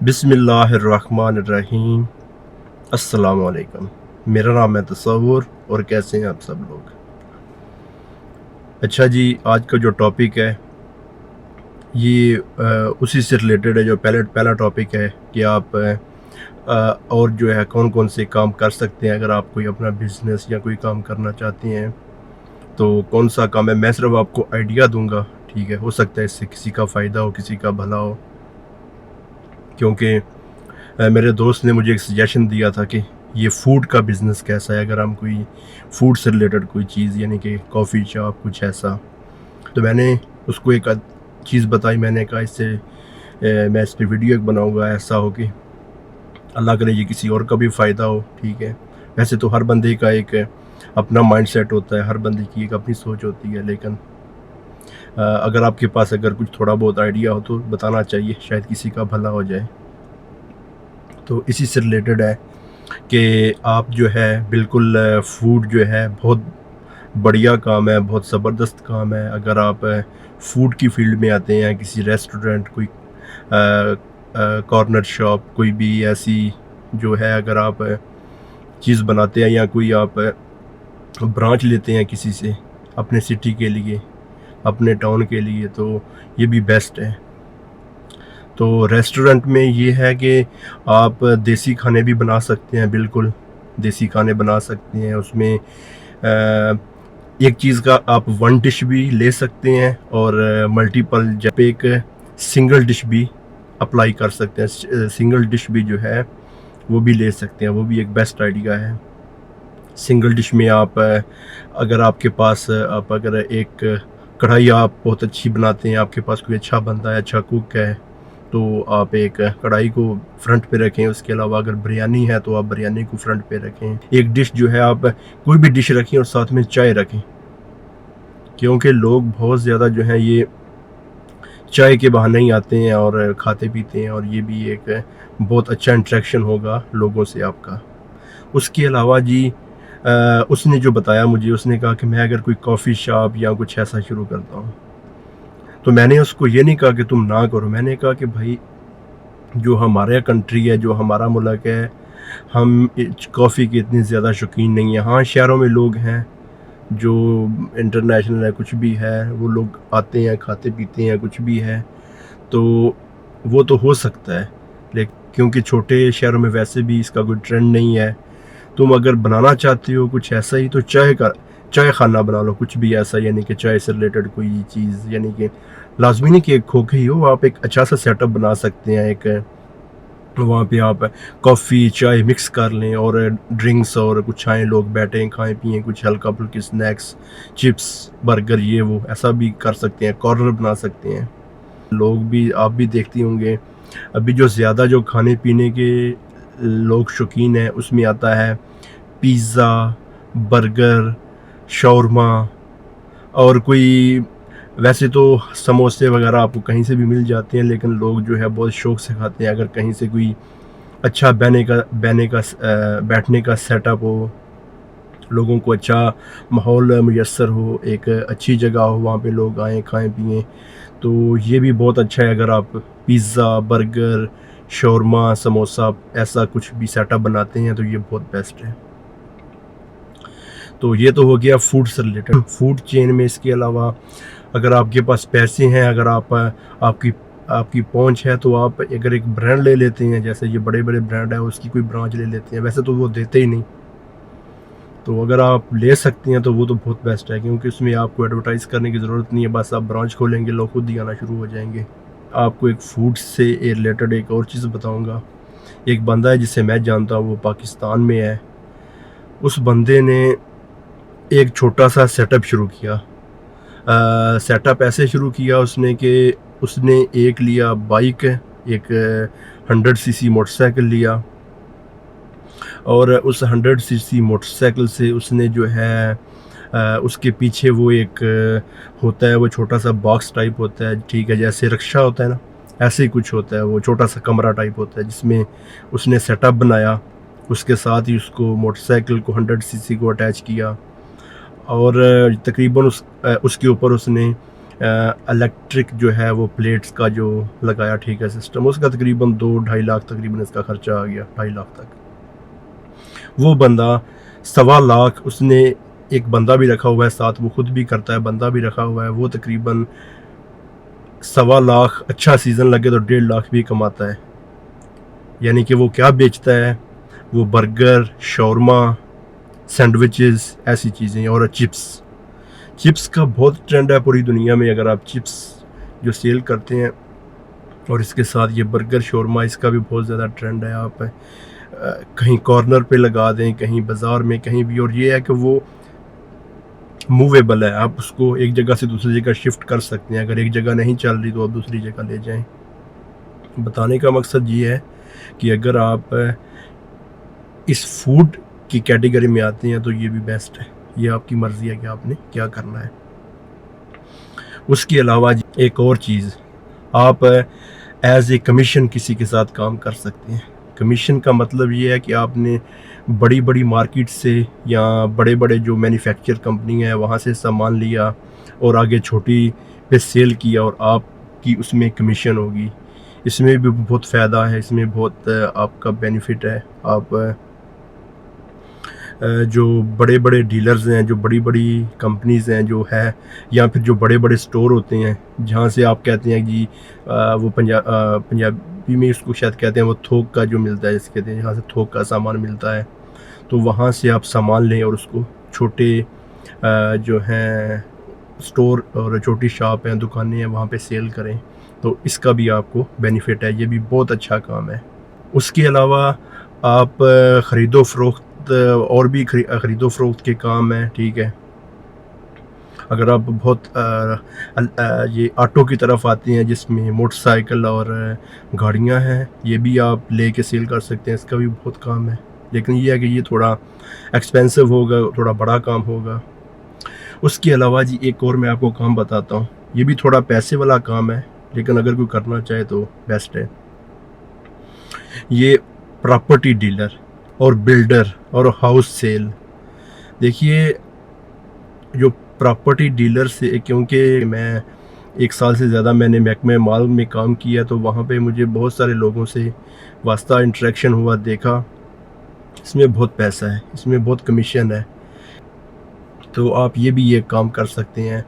बिस्मिल्लाहिर्रहमानिर्रहीम। अस्सलामुअलैकुम। मेरा नाम है तसव्वुर और कैसे हैं आप सब लोग। अच्छा जी, आज का जो टॉपिक है ये उसी से रिलेटेड है जो पहला टॉपिक है कि आप और जो है कौन कौन से काम कर सकते हैं अगर आप कोई अपना बिज़नेस या कोई काम करना चाहते हैं तो कौन सा काम है। मैं सिर्फ आपको आइडिया दूंगा, ठीक है। हो सकता है इससे किसी का फ़ायदा हो, किसी का भला हो, क्योंकि मेरे दोस्त ने मुझे एक सजेशन दिया था कि ये फ़ूड का बिज़नेस कैसा है, अगर हम कोई फ़ूड से रिलेटेड कोई चीज़ यानी कि कॉफ़ी शॉप कुछ ऐसा। तो मैंने उसको एक चीज़ बताई, मैंने कहा इससे मैं इस पे वीडियो एक बनाऊंगा, ऐसा हो कि अल्लाह करे ये किसी और का भी फ़ायदा हो, ठीक है। वैसे तो हर बंदे का एक अपना माइंडसेट होता है, हर बंदे की एक अपनी सोच होती है, लेकिन अगर आपके पास अगर कुछ थोड़ा बहुत आइडिया हो तो बताना चाहिए, शायद किसी का भला हो जाए। तो इसी से रिलेटेड है कि आप जो है बिल्कुल फ़ूड जो है बहुत बढ़िया काम है, बहुत ज़बरदस्त काम है। अगर आप फ़ूड की फ़ील्ड में आते हैं, किसी रेस्टोरेंट, कोई कॉर्नर शॉप, कोई भी ऐसी जो है, अगर आप चीज़ बनाते हैं या कोई आप ब्रांच लेते हैं किसी से अपने सिटी के लिए, अपने टाउन के लिए, तो ये भी बेस्ट है। तो रेस्टोरेंट में ये है कि आप देसी खाने भी बना सकते हैं, बिल्कुल देसी खाने बना सकते हैं। उसमें एक चीज़ का आप वन डिश भी ले सकते हैं और मल्टीपल जब एक सिंगल डिश भी अप्लाई कर सकते हैं। सिंगल डिश भी जो है वो भी ले सकते हैं, वो भी एक बेस्ट आइडिया है। सिंगल डिश में आप अगर आपके पास आप अगर एक कढ़ाई आप बहुत अच्छी बनाते हैं, आपके पास कोई अच्छा बंदा है, अच्छा कुक है, तो आप एक कढ़ाई को फ्रंट पे रखें। उसके अलावा अगर बिरयानी है तो आप बिरयानी को फ्रंट पे रखें। एक डिश जो है आप कोई भी डिश रखें और साथ में चाय रखें, क्योंकि लोग बहुत ज़्यादा जो है ये चाय के बहाने ही आते हैं और खाते पीते हैं, और ये भी एक बहुत अच्छा इंटरेक्शन होगा लोगों से आपका। उसके अलावा जी उसने जो बताया मुझे, उसने कहा कि मैं अगर कोई कॉफ़ी शॉप या कुछ ऐसा शुरू करता हूँ, तो मैंने उसको ये नहीं कहा कि तुम ना करो। मैंने कहा कि भाई जो हमारे कंट्री है, जो हमारा मुल्क है, हम कॉफ़ी के इतने ज़्यादा शौकीन नहीं है। हाँ, शहरों में लोग हैं जो इंटरनेशनल है, कुछ भी है, वो लोग आते हैं, खाते पीते हैं, कुछ भी है, तो वो तो हो सकता है। लेकिन क्योंकि छोटे शहरों में वैसे भी इसका कोई ट्रेंड नहीं है, तुम अगर बनाना चाहते हो कुछ ऐसा ही तो चाय खाना बना लो, कुछ भी ऐसा, यानी कि चाय से रिलेटेड कोई चीज़, यानी कि लाजमी नहीं कि एक खोखे ही हो, आप एक अच्छा सा सेटअप बना सकते हैं। एक वहाँ पे आप कॉफ़ी चाय मिक्स कर लें और ड्रिंक्स और कुछ आएँ, लोग बैठें, खाएं पिएँ, कुछ हल्का फुल्की स्नैक्स, चिप्स, बर्गर, ये वो ऐसा भी कर सकते हैं, कॉर्नर बना सकते हैं। लोग भी, आप भी देखती होंगे, अभी जो ज़्यादा जो खाने पीने के लोग शौकीन हैं उसमें आता है पिज़्ज़ा, बर्गर, शौरमा, और कोई वैसे तो समोसे वगैरह आपको कहीं से भी मिल जाते हैं, लेकिन लोग जो है बहुत शौक़ से खाते हैं। अगर कहीं से कोई अच्छा बैठने का सेटअप हो, लोगों को अच्छा माहौल मुयस्सर हो, एक अच्छी जगह हो, वहाँ पे लोग आएँ, खाएँ पिएँ, तो ये भी बहुत अच्छा है। अगर आप पिज़्ज़ा, बर्गर, शौरमा, समोसा ऐसा कुछ भी सेटअप बनाते हैं तो ये बहुत बेस्ट है। तो ये तो हो गया फूड से रिलेटेड, फूड चेन में। इसके अलावा अगर आपके पास पैसे हैं, अगर आपकी आपकी पहुंच है, तो आप अगर एक ब्रांड ले लेते हैं, जैसे ये बड़े बड़े ब्रांड है, उसकी कोई ब्रांच ले लेते हैं। वैसे तो वो देते ही नहीं, तो अगर आप ले सकते हैं तो वो तो बहुत बेस्ट है, क्योंकि उसमें आपको एडवर्टाइज़ करने की ज़रूरत नहीं है। बस आप ब्रांच खोलेंगे, लोग खुद ही आना शुरू हो जाएंगे। आपको एक फ़ूड से रिलेटेड एक और चीज़ बताऊंगा। एक बंदा है जिसे मैं जानता हूँ, वो पाकिस्तान में है। उस बंदे ने एक छोटा सा सेटअप शुरू किया। सेटअप ऐसे शुरू किया उसने कि उसने एक लिया बाइक, एक 100 सीसी मोटरसाइकिल लिया, और उस 100 सीसी मोटरसाइकिल से उसने जो है उसके पीछे वो एक होता है, वो छोटा सा बॉक्स टाइप होता है, ठीक है, जैसे रिक्शा होता है ना, ऐसे ही कुछ होता है। वो छोटा सा कमरा टाइप होता है जिसमें उसने सेटअप बनाया। उसके साथ ही उसको मोटरसाइकिल को 100 सीसी को अटैच किया, और तकरीबन उसके ऊपर उसने इलेक्ट्रिक जो है वो प्लेट्स का जो लगाया, ठीक है, सिस्टम, उसका तकरीबन 2-2.5 लाख तकरीबन इसका खर्चा आ गया, 2.5 लाख तक। वो बंदा 1.25 लाख, उसने एक बंदा भी रखा हुआ है साथ, वो खुद भी करता है, बंदा भी रखा हुआ है, वो तकरीबन 1.25 लाख, अच्छा सीज़न लगे तो 1.5 लाख भी कमाता है। यानी कि वो क्या बेचता है, वो बर्गर, शौरमा, सैंडविचेस, ऐसी चीज़ें, और चिप्स का बहुत ट्रेंड है पूरी दुनिया में। अगर आप चिप्स जो सेल करते हैं और इसके साथ ये बर्गर, शौरमा, इसका भी बहुत ज़्यादा ट्रेंड है। आप कहीं कॉर्नर पे लगा दें, कहीं बाज़ार में, कहीं भी, और ये है कि वो मूवेबल है, आप उसको एक जगह से दूसरी जगह शिफ्ट कर सकते हैं। अगर एक जगह नहीं चल रही तो आप दूसरी जगह ले जाएं। बताने का मकसद ये है कि अगर आप इस फूड की कैटेगरी में आते हैं तो ये भी बेस्ट है, ये आपकी मर्ज़ी है कि आपने क्या करना है। उसके अलावा एक और चीज़, आप एज ए कमीशन किसी के साथ काम कर सकते हैं। कमीशन का मतलब ये है कि आपने बड़ी बड़ी मार्केट से या बड़े बड़े जो मैन्युफैक्चर कंपनी है वहाँ से सामान लिया और आगे छोटी पे सेल किया और आपकी उसमें कमीशन होगी। इसमें भी बहुत फ़ायदा है, इसमें बहुत आपका बेनिफिट है। आप जो बड़े बड़े डीलर्स हैं, जो बड़ी बड़ी कंपनीज़ हैं जो है, या फिर जो बड़े बड़े स्टोर होते हैं जहाँ से आप कहते हैं कि वो पंजाबी में इसको शायद कहते हैं वो थोक का जो मिलता है, जिसे कहते हैं जहाँ से थोक का सामान मिलता है, तो वहाँ से आप सामान लें और उसको छोटे जो हैं स्टोर और छोटी शॉप हैं, दुकानें हैं, वहाँ पे सेल करें, तो इसका भी आपको बेनिफिट है। ये भी बहुत अच्छा काम है। उसके अलावा आप ख़रीदो फ़रोख्त, और भी ख़रीदो फ़रोख्त के काम हैं, ठीक है। अगर आप बहुत ये ऑटो की तरफ आते हैं जिसमें मोटरसाइकिल और गाड़ियां हैं, ये भी आप ले के सेल कर सकते हैं, इसका भी बहुत काम है। लेकिन ये है कि ये थोड़ा एक्सपेंसिव होगा, थोड़ा बड़ा काम होगा। उसके अलावा जी एक और मैं आपको काम बताता हूँ, ये भी थोड़ा पैसे वाला काम है, लेकिन अगर कोई करना चाहे तो बेस्ट है। ये प्रॉपर्टी डीलर और बिल्डर और हाउस सेल। देखिए, जो प्रॉपर्टी डीलर से, क्योंकि मैं 1 साल से ज़्यादा मैंने महकमे माल में काम किया, तो वहाँ पे मुझे बहुत सारे लोगों से वास्ता इंटरेक्शन हुआ, देखा, इसमें बहुत पैसा है, इसमें बहुत कमीशन है। तो आप ये भी एक काम कर सकते हैं,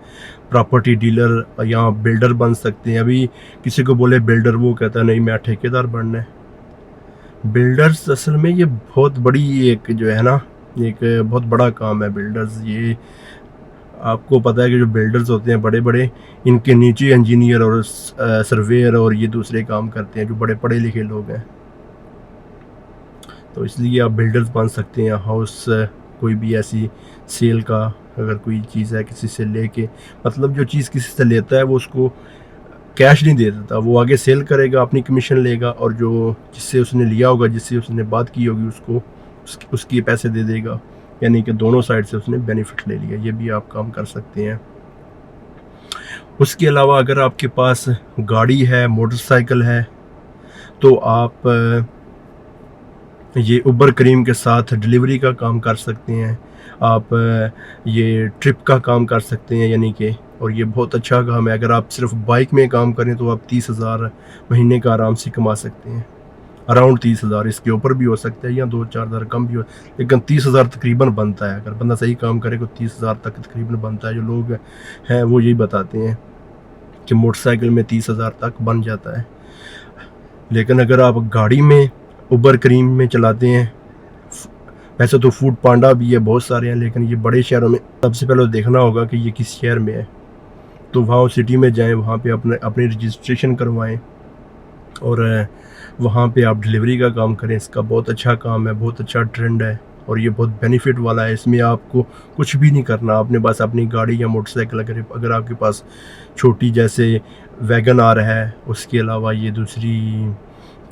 प्रॉपर्टी डीलर या बिल्डर बन सकते हैं। अभी किसी को बोले बिल्डर, वो कहता है नहीं मैं ठेकेदार बनना है। बिल्डर्स असल में ये बहुत बड़ी एक जो है ना, एक बहुत बड़ा काम है बिल्डर्स। ये आपको पता है कि जो बिल्डर्स होते हैं बड़े बड़े, इनके नीचे इंजीनियर और सर्वेयर और ये दूसरे काम करते हैं जो बड़े पढ़े लिखे लोग हैं। तो इसलिए आप बिल्डर्स बन सकते हैं। हाउस कोई भी ऐसी सेल का, अगर कोई चीज़ है किसी से लेके, मतलब जो चीज़ किसी से लेता है वो उसको कैश नहीं दे देता, वो आगे सेल करेगा, अपनी कमीशन लेगा, और जो जिससे उसने लिया होगा, जिससे उसने बात की होगी, उसको उसके पैसे दे देगा। यानी कि दोनों साइड से उसने बेनिफिट ले लिया। ये भी आप काम कर सकते हैं। उसके अलावा अगर आपके पास गाड़ी है, मोटरसाइकिल है, तो आप ये उबर करीम के साथ डिलीवरी का काम कर सकते हैं। आप ये ट्रिप का काम कर सकते हैं, यानी कि, और ये बहुत अच्छा काम है। अगर आप सिर्फ बाइक में काम करें तो आप 30,000 महीने का आराम से कमा सकते हैं, अराउंड 30,000। इसके ऊपर भी हो सकता है या 2-4 हज़ार कम भी हो, लेकिन 30,000 तकरीबन बनता है। अगर बंदा सही काम करे तो 30,000 तक तकरीबन बनता है। जो लोग हैं वो यही बताते हैं कि मोटरसाइकिल में 30,000 तक बन जाता है। लेकिन अगर आप गाड़ी में उबर करीम में चलाते हैं, वैसे तो फूड पांडा भी है, बहुत सारे हैं, लेकिन ये बड़े शहरों में सबसे पहले देखना होगा कि ये किस शहर में है। तो वहाँ सिटी में जाएं, वहाँ पे अपनी रजिस्ट्रेशन करवाएं और वहाँ पे आप डिलीवरी का काम करें। इसका बहुत अच्छा काम है, बहुत अच्छा ट्रेंड है और ये बहुत बेनिफिट वाला है। इसमें आपको कुछ भी नहीं करना, आपने बस अपनी गाड़ी या मोटरसाइकिल, अगर आपके पास छोटी जैसे वैगन आर है, उसके अलावा ये दूसरी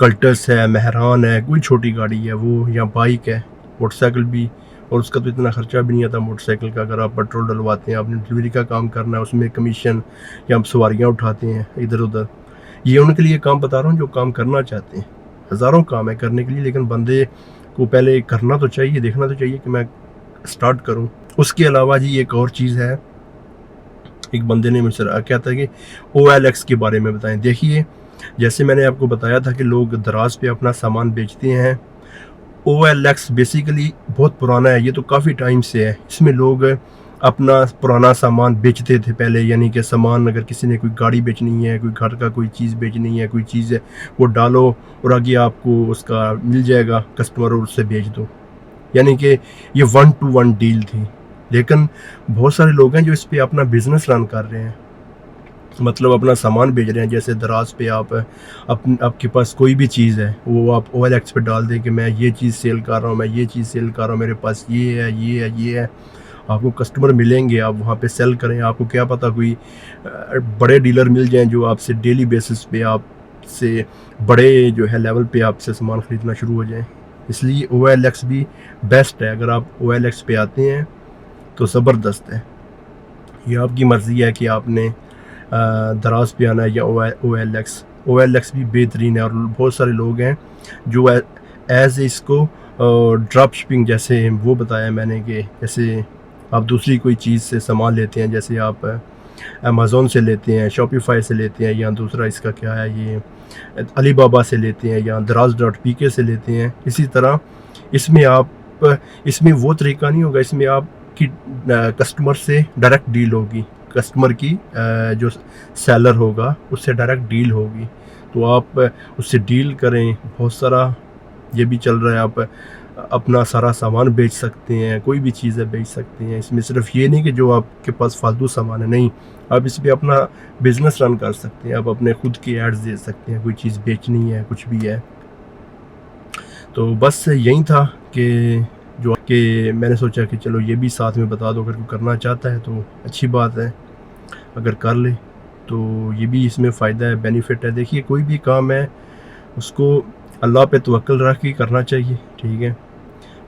कल्टस है, मेहरान है, कोई छोटी गाड़ी है वो, या बाइक है, मोटरसाइकिल भी, और उसका तो इतना ख़र्चा भी नहीं आता मोटरसाइकिल का। अगर आप पेट्रोल डलवाते हैं, आपने डिलीवरी का काम करना है, उसमें कमीशन, या आप सवारियाँ उठाते हैं इधर उधर, ये उनके लिए काम बता रहा हूँ जो काम करना चाहते हैं। हज़ारों काम है करने के लिए, लेकिन बंदे को पहले करना तो चाहिए, देखना तो चाहिए कि मैं स्टार्ट करूँ। उसके अलावा जी एक और चीज़ है, एक बंदे ने मुझसे क्या था कि OLX के बारे में बताएं। देखिए, जैसे मैंने आपको बताया था कि लोग दराज पे अपना सामान बेचते हैं। OLX बेसिकली बहुत पुराना है, ये तो काफ़ी टाइम से है। इसमें लोग अपना पुराना सामान बेचते थे पहले, यानी कि सामान अगर किसी ने कोई गाड़ी बेचनी है, कोई घर का कोई चीज़ बेचनी है, कोई चीज़ है, वो डालो और आगे आपको उसका मिल जाएगा कस्टमर, और उससे बेच दो। यानी कि ये 1 to 1 डील थी। लेकिन बहुत सारे लोग हैं जो इस पे अपना बिजनेस रन कर रहे हैं, मतलब अपना सामान बेच रहे हैं। जैसे दराज पे आप आपके पास कोई भी चीज़ है, वो आप OLX पे डाल दें कि मैं ये चीज़ सेल कर रहा हूँ, मैं ये चीज़ सेल कर रहा हूँ, मेरे पास ये है, ये है, ये है। आपको कस्टमर मिलेंगे, आप वहाँ पे सेल करें। आपको क्या पता कोई बड़े डीलर मिल जाएं जो आपसे डेली बेसिस पे आपसे बड़े जो है लेवल पे आपसे सामान ख़रीदना शुरू हो जाएं। इसलिए OLX भी बेस्ट है। अगर आप OLX पे आते हैं तो ज़बरदस्त है। ये आपकी मर्ज़ी है कि आपने दराज पे आना है या OLX। OLX भी बेहतरीन है, और बहुत सारे लोग हैं जो एज इसको ड्रॉप शिपिंग, जैसे वो बताया मैंने कि जैसे आप दूसरी कोई चीज़ से सामान लेते हैं, जैसे आप अमेज़ोन से लेते हैं, शॉपिफाई से लेते हैं, या दूसरा इसका क्या है ये अलीबाबा से लेते हैं, या दराज.pk से लेते हैं। इसी तरह इसमें वो तरीका नहीं होगा, इसमें आपकी कस्टमर से डायरेक्ट डील होगी। कस्टमर की जो सेलर होगा उससे डायरेक्ट डील होगी, तो आप उससे डील करें। बहुत सारा ये भी चल रहा है, आप अपना सारा सामान बेच सकते हैं, कोई भी चीज़ें बेच सकते हैं। इसमें सिर्फ ये नहीं कि जो आपके पास फालतू सामान है, नहीं, आप इस पर अपना बिजनेस रन कर सकते हैं। आप अपने खुद के एड्स दे सकते हैं, कोई चीज़ बेचनी है, कुछ भी है। तो बस यही था कि मैंने सोचा कि चलो ये भी साथ में बता दो, अगर कोई करना चाहता है तो अच्छी बात है, अगर कर ले तो ये भी इसमें फ़ायदा है, बेनिफिट है। देखिए, कोई भी काम है उसको अल्लाह पे तवक्कुल रख के करना चाहिए, ठीक है।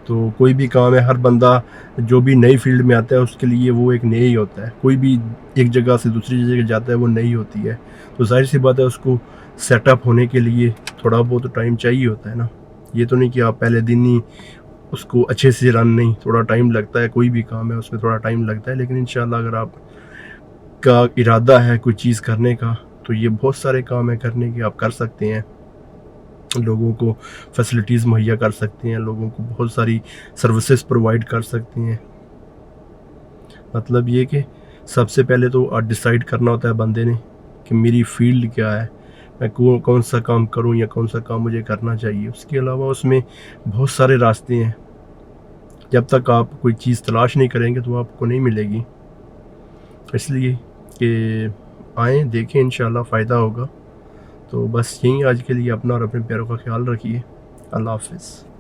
तो कोई भी काम है, हर बंदा जो भी नई फील्ड में आता है उसके लिए वो एक नया ही होता है। कोई भी एक जगह से दूसरी जगह जाता है वो नई होती है, तो जाहिर सी बात है उसको सेटअप होने के लिए थोड़ा बहुत टाइम चाहिए होता है ना। ये तो नहीं कि आप पहले दिन ही उसको अच्छे से रन, नहीं, थोड़ा टाइम लगता है। कोई भी काम है उसमें थोड़ा टाइम लगता है, लेकिन इंशाल्लाह अगर आप का इरादा है कोई चीज़ करने का, तो ये बहुत सारे काम है करने के, आप कर सकते हैं। लोगों को फैसिलिटीज़ मुहैया कर सकते हैं, लोगों को बहुत सारी सर्विसेज प्रोवाइड कर सकते हैं। मतलब ये कि सबसे पहले तो डिसाइड करना होता है बंदे ने कि मेरी फील्ड क्या है, मैं कौन सा काम करूं या कौन सा काम मुझे करना चाहिए। उसके अलावा उसमें बहुत सारे रास्ते हैं। जब तक आप कोई चीज़ तलाश नहीं करेंगे तो आपको नहीं मिलेगी। इसलिए कि आएँ, देखें, इंशाल्लाह फ़ायदा होगा। तो बस यही आज के लिए। अपना और अपने प्यारों का ख्याल रखिए। अल्लाह हाफ़िज़।